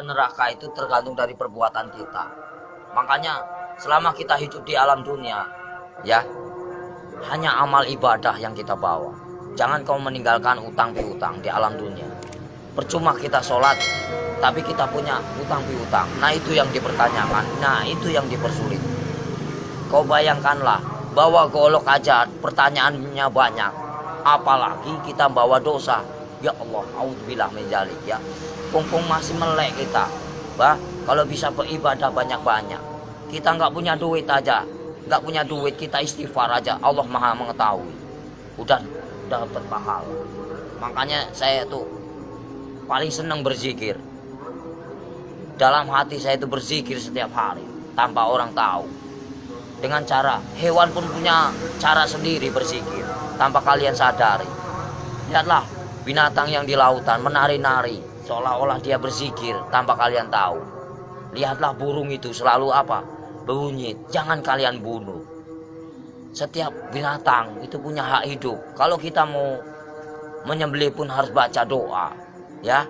Neraka itu tergantung dari perbuatan kita. Makanya selama kita hidup di alam dunia, ya, hanya amal ibadah yang kita bawa. Jangan kau meninggalkan utang piutang di alam dunia. Percuma kita sholat, tapi kita punya utang piutang. Nah itu yang dipertanyakan, nah itu yang dipersulit. Kau bayangkanlah, bawa golok aja pertanyaannya banyak. Apalagi kita bawa dosa. Ya Allah, auzubillah min dzalik ya. Kumpung masih melek kita. Bah, kalau bisa beribadah banyak-banyak. Kita nggak punya duit aja, nggak punya duit kita istighfar aja. Allah Maha mengetahui. Udah dapat pahala. Makanya saya tuh paling senang berzikir. Dalam hati saya itu berzikir setiap hari tanpa orang tahu. Dengan cara hewan pun punya cara sendiri berzikir tanpa kalian sadari. Lihatlah binatang yang di lautan menari-nari seolah-olah dia berzikir tanpa kalian tahu. Lihatlah burung itu selalu apa? Berbunyi, jangan kalian bunuh. Setiap binatang itu punya hak hidup. Kalau kita mau menyembelih pun harus baca doa, ya.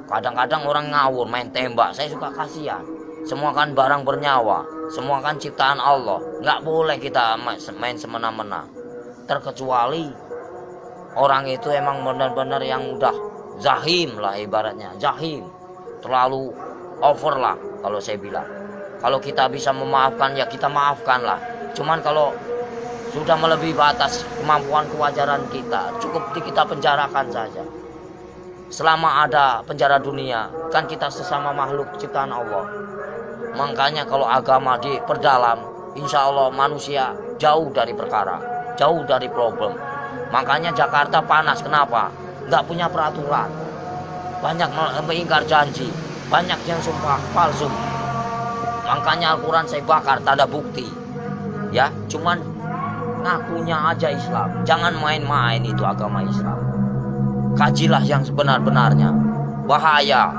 Kadang-kadang orang ngawur main tembak, saya suka kasihan. Semua kan barang bernyawa, semua kan ciptaan Allah. Nggak boleh kita main semena-mena. Terkecuali orang itu emang benar-benar yang udah zahim lah ibaratnya, zahim. Terlalu over lah kalau saya bilang. Kalau kita bisa memaafkan ya kita maafkan lah. Cuman kalau sudah melebihi batas kemampuan kewajaran kita, cukup kita penjarakan saja. Selama ada penjara dunia, kan kita sesama makhluk ciptaan Allah. Makanya kalau agama diperdalam, insya Allah manusia jauh dari perkara, jauh dari problem. Makanya Jakarta panas, kenapa? Nggak punya peraturan. Banyak mengingkar janji, banyak yang sumpah palsu. Makanya Al-Quran saya bakar, tak ada bukti. Ya, cuman ngakunya aja Islam. Jangan main-main itu agama Islam. Kajilah yang sebenar-benarnya. Bahaya.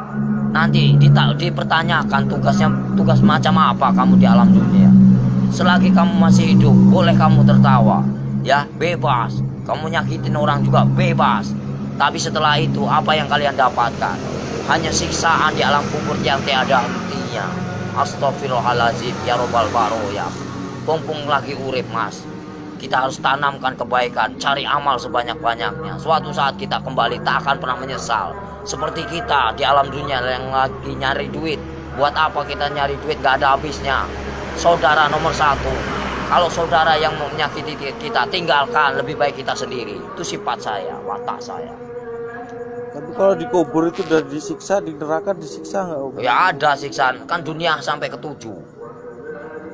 Nanti dipertanyakan tugas macam apa kamu di alam dunia. Selagi kamu masih hidup, boleh kamu tertawa. Ya, bebas. Kamu nyakitin orang juga bebas. Tapi setelah itu apa yang kalian dapatkan? Hanya siksaan di alam kubur yang tiada hentinya. Astaghfirullahaladzim ya robbal baroya. Kumpung lagi urip mas, kita harus tanamkan kebaikan, cari amal sebanyak-banyaknya. Suatu saat kita kembali tak akan pernah menyesal. Seperti kita di alam dunia yang lagi nyari duit. Buat apa kita nyari duit gak ada habisnya. Saudara nomor satu. Kalau saudara yang menyakiti kita, tinggalkan, lebih baik kita sendiri. Itu sifat saya, watak saya. Tapi kalau dikubur itu udah disiksa, di neraka disiksa nggak Om? Ya ada siksaan, kan dunia sampai ke-7.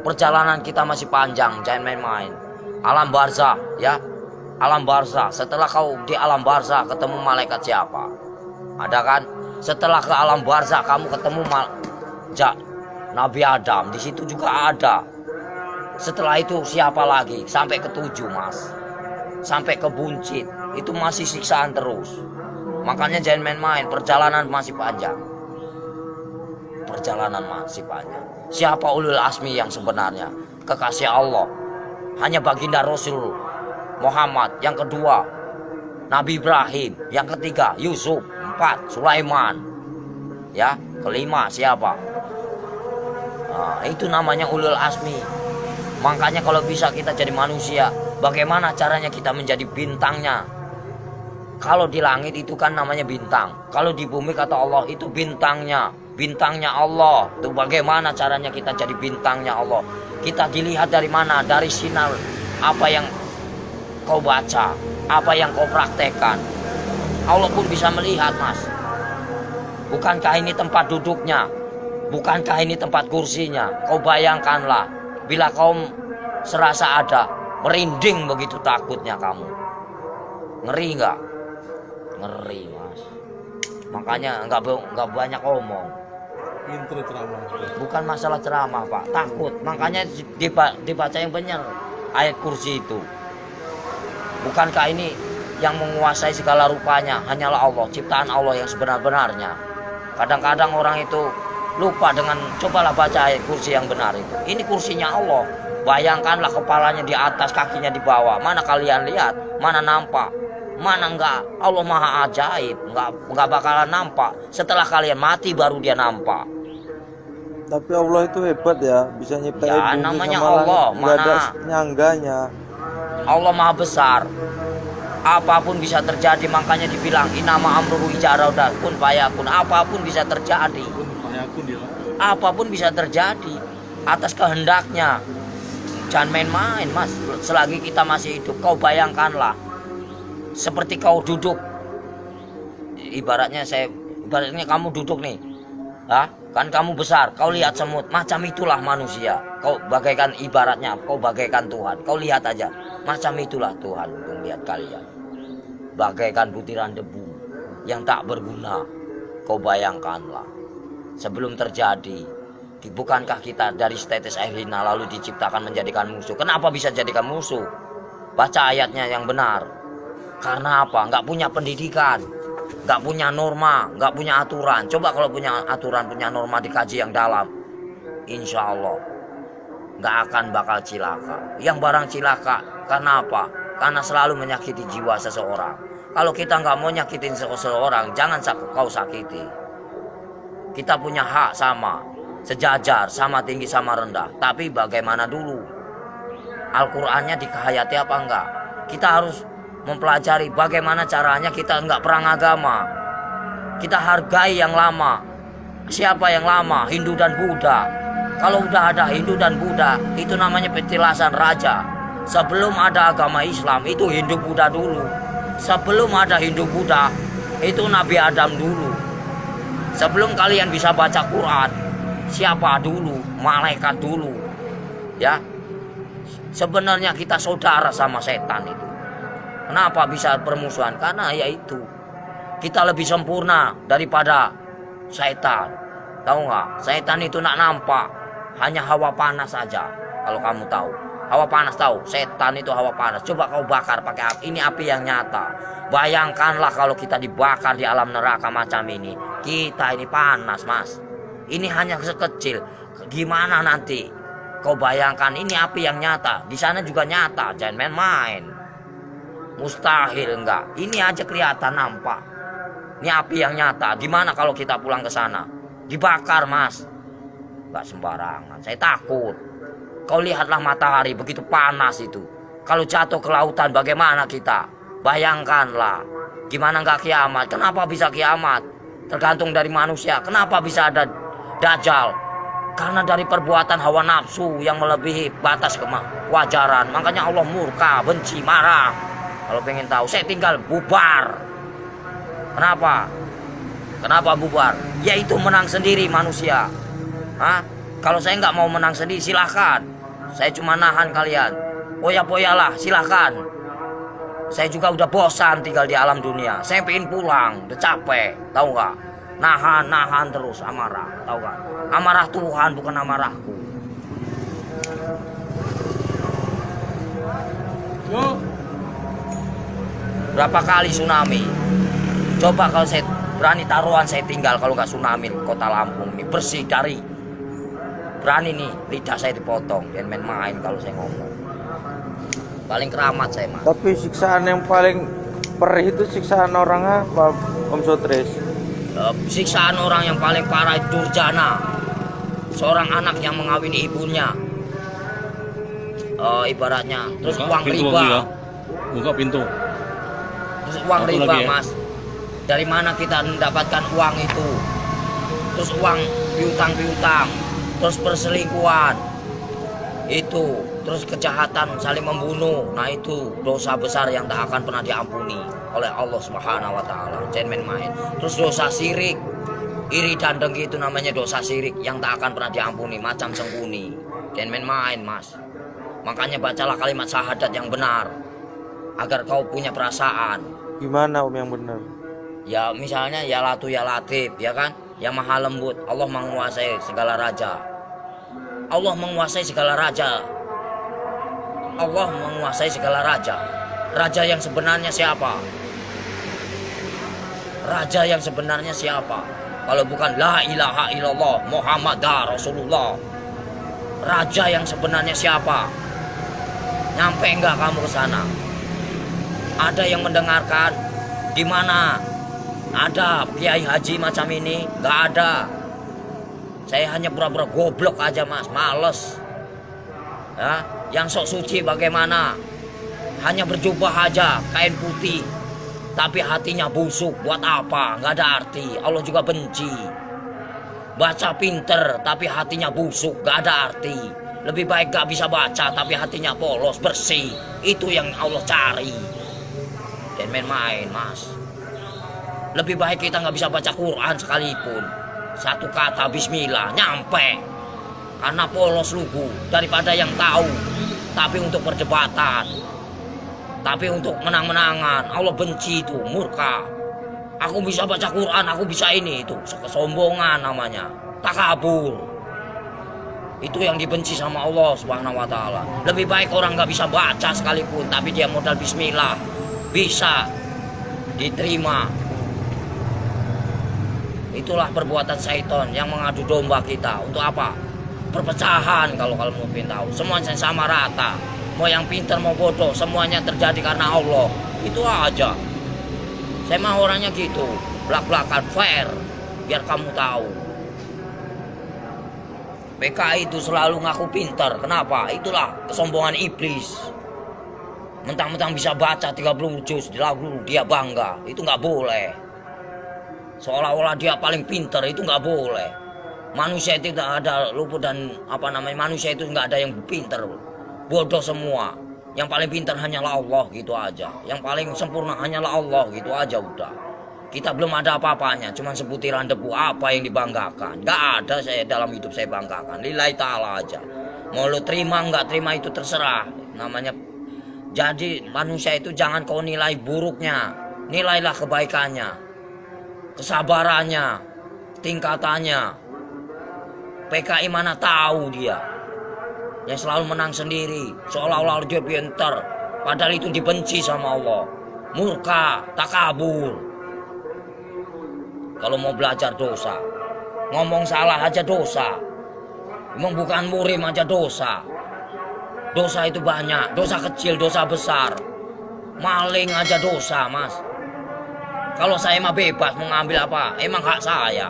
Perjalanan kita masih panjang, jangan main-main. Alam barzah, ya. Alam barzah, setelah kau di alam barzah ketemu malaikat siapa? Ada kan? Setelah ke alam barzah kamu ketemu Nabi Adam, di situ juga ada. Setelah itu siapa lagi? Sampai ke-7 mas. Sampai ke buncit, itu masih siksaan terus. Makanya jangan main-main, perjalanan masih panjang. Perjalanan masih panjang. Siapa ulul asmi yang sebenarnya? Kekasih Allah. Hanya baginda Rasul Muhammad. Yang kedua Nabi Ibrahim. Yang ketiga Yusuf. 4 Sulaiman. Ya, kelima siapa? Nah, itu namanya ulul asmi. Makanya kalau bisa kita jadi manusia, bagaimana caranya kita menjadi bintangnya? Kalau di langit itu kan namanya bintang. Kalau di bumi kata Allah itu bintangnya. Bintangnya Allah. Itu bagaimana caranya kita jadi bintangnya Allah? Kita dilihat dari mana? Dari sinar apa yang kau baca, apa yang kau praktekkan. Allah pun bisa melihat mas. Bukankah ini tempat duduknya? Bukankah ini tempat kursinya? Kau bayangkanlah, bila kau serasa ada, merinding begitu takutnya kamu. Ngeri nggak? Ngeri mas. Makanya nggak banyak omong. Intro ceramah. Bukan masalah ceramah pak, takut. Makanya dibaca yang benar ayat kursi itu. Bukankah ini yang menguasai segala rupanya hanyalah Allah, ciptaan Allah yang sebenar-benarnya. Kadang-kadang orang itu lupa dengan cobalah baca ayat kursi yang benar itu. Ini kursinya Allah. Bayangkanlah kepalanya di atas, kakinya di bawah. Mana kalian lihat? Mana nampak? Mana enggak? Allah maha ajaib, enggak bakalan nampak. Setelah kalian mati baru dia nampak. Tapi Allah itu hebat ya, bisa nyiptain Ya, bumi namanya sama Allah, langit, nggak ada mana? nyangganya. Allah maha besar. Apapun bisa terjadi, makanya dibilang inama amruhu ijarada kun fayakun. Apapun bisa terjadi. Apapun bisa terjadi atas kehendaknya. Jangan main-main, Mas. Selagi kita masih hidup, kau bayangkanlah seperti kau duduk. Ibaratnya kamu duduk nih. Kan kamu besar, kau lihat semut, macam itulah manusia. Kau bagaikan ibaratnya, kau bagaikan Tuhan. Kau lihat aja, macam itulah Tuhan untuk lihat kalian. Bagaikan butiran debu yang tak berguna. Kau bayangkanlah, sebelum terjadi, bukankah kita dari setetes air hina lalu diciptakan menjadikan musuh? Kenapa bisa jadikan musuh? Baca ayatnya yang benar. Karena apa? Nggak punya pendidikan, nggak punya norma, nggak punya aturan. Coba kalau punya aturan, punya norma, dikaji yang dalam, insya Allah nggak akan bakal cilaka. Yang barang cilaka karena apa? Karena selalu menyakiti jiwa seseorang. Kalau kita nggak mau nyakitin seseorang, jangan kau sakiti. Kita punya hak sama, sejajar, sama tinggi, sama rendah. Tapi bagaimana dulu? Al-Qur'annya dikehayati apa enggak? Kita harus mempelajari bagaimana caranya kita enggak perang agama. Kita hargai yang lama. Siapa yang lama? Hindu dan Buddha. Kalau udah ada Hindu dan Buddha, itu namanya petilasan raja. Sebelum ada agama Islam, itu Hindu Buddha dulu. Sebelum ada Hindu Buddha, itu Nabi Adam dulu. Sebelum kalian bisa baca Quran, siapa dulu? Malaikat dulu. Ya. Sebenarnya kita saudara sama setan itu. Kenapa bisa permusuhan? Karena yaitu kita lebih sempurna daripada setan. Tahu nggak? Setan itu nak nampak hanya hawa panas saja. Kalau kamu tahu, hawa panas tahu. Setan itu hawa panas. Coba kau bakar pakai api. Ini api yang nyata. Bayangkanlah kalau kita dibakar di alam neraka macam ini. Kita ini panas, Mas. Ini hanya sekecil. Gimana nanti? Kau bayangkan ini api yang nyata. Di sana juga nyata. Jangan main-main. Mustahil enggak. Ini aja kelihatan nampak. Ini api yang nyata. Gimana kalau kita pulang ke sana? Dibakar, Mas. Enggak sembarangan. Saya takut. Kau lihatlah matahari begitu panas itu. Kalau jatuh ke lautan bagaimana kita? Bayangkanlah. Gimana enggak kiamat? Kenapa bisa kiamat? Tergantung dari manusia. Kenapa bisa ada Dajjal? Karena dari perbuatan hawa nafsu yang melebihi batas kewajaran. Makanya Allah murka, benci, marah. Kalau pengen tahu, saya tinggal bubar. Kenapa? Kenapa bubar? Yaitu menang sendiri manusia. Kalau saya nggak mau menang sendiri, silahkan. Saya cuma nahan kalian. Poya-poyalah, silahkan. Saya juga udah bosan tinggal di alam dunia. Saya pengen pulang, udah capek. Tahu nggak? Nahan terus amarah. Tahu nggak? Amarah Tuhan bukan amarahku. Berapa kali tsunami? Coba kalau saya berani taruhan saya tinggal kalau nggak tsunami kota Lampung ini bersih dari. Berani nih lidah saya dipotong. Jangan main-main kalau saya ngomong. Paling keramat saya, Mas. Tapi siksaan yang paling perih itu siksaan orang apa, Om Sotris? Siksaan orang yang paling parah itu durjana. Seorang anak yang mengawini ibunya. Ibaratnya terus buka uang pintu riba. Ya. Buka pintu. Terus uang Satu riba, lagi ya. Mas. Dari mana kita mendapatkan uang itu? Terus uang piutang, terus perselingkuhan. Itu, terus kejahatan saling membunuh. Nah, itu dosa besar yang tak akan pernah diampuni oleh Allah Subhanahu wa taala. Jangan main-main. Terus dosa syirik. Iri dan dengki itu namanya dosa syirik yang tak akan pernah diampuni, macam sengkuni. Jangan main-main, Mas. Makanya bacalah kalimat syahadat yang benar agar kau punya perasaan. Gimana Om yang benar? Ya misalnya ya latu ya latif, ya kan? Yang maha lembut. Allah menguasai segala raja. Allah menguasai segala raja. Allah menguasai segala raja. Raja yang sebenarnya siapa? Raja yang sebenarnya siapa? Kalau bukan la ilaha illallah Muhammadar Rasulullah. Raja yang sebenarnya siapa? Nyampe enggak kamu ke sana? Ada yang mendengarkan? Di mana ada kiai haji macam ini? Nggak ada. Saya hanya pura-pura goblok aja mas, males. Ya, yang sok suci bagaimana? Hanya berjubah aja, kain putih, tapi hatinya busuk. Buat apa? Nggak ada arti. Allah juga benci. Baca pinter, tapi hatinya busuk, nggak ada arti. Lebih baik gak bisa baca, tapi hatinya polos, bersih. Itu yang Allah cari. Dan main-main mas. Lebih baik kita nggak bisa baca Quran sekalipun. Satu kata Bismillah nyampe. Karena polos lugu daripada yang tahu. Tapi untuk perdebatan. Tapi untuk menang-menangan. Allah benci itu, murka. Aku bisa baca Quran, aku bisa ini itu. Kesombongan namanya. Takabur. Itu yang dibenci sama Allah Subhanahu wa taala. Lebih baik orang nggak bisa baca sekalipun, tapi dia modal Bismillah bisa diterima. Itulah perbuatan syaitan yang mengadu domba kita. Untuk apa? Perpecahan. Kalau mau tahu, semuanya sama rata. Mau yang pintar mau bodoh, semuanya terjadi karena Allah. Itu aja. Saya mah orangnya gitu, belak-belakan fair, biar kamu tahu. PKI itu selalu ngaku pintar. Kenapa? Itulah kesombongan iblis. Mentang-mentang bisa baca 30 juz di lagu, dia bangga. Itu nggak boleh. Seolah-olah dia paling pintar, itu nggak boleh. Manusia itu tidak ada luput dan manusia itu nggak ada yang pintar. Bodoh semua. Yang paling pintar hanyalah Allah, gitu aja. Yang paling sempurna hanyalah Allah, gitu aja udah. Kita belum ada apa-apanya, cuma sebutiran debu. Apa yang dibanggakan? Gak ada saya dalam hidup saya banggakan. Lillahi ta'ala aja. Mau lu terima nggak terima itu terserah. Namanya. Jadi manusia itu jangan kau nilai buruknya. Nilailah kebaikannya. Kesabarannya. Tingkatannya. PKI mana tahu dia. Yang selalu menang sendiri. Seolah-olah dia pintar. Padahal itu dibenci sama Allah. Murka, takabur. Kalau mau belajar dosa. Ngomong salah aja dosa. Emang bukan murim aja dosa. Dosa itu banyak. Dosa kecil, dosa besar. Maling aja dosa mas. Kalau saya mah bebas mau ngambil apa. Emang hak saya.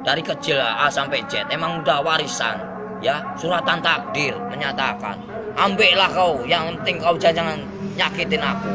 Dari kecil A sampai Z. Emang udah warisan. Ya, suratan takdir menyatakan. Ambillah kau. Yang penting kau jangan nyakitin aku.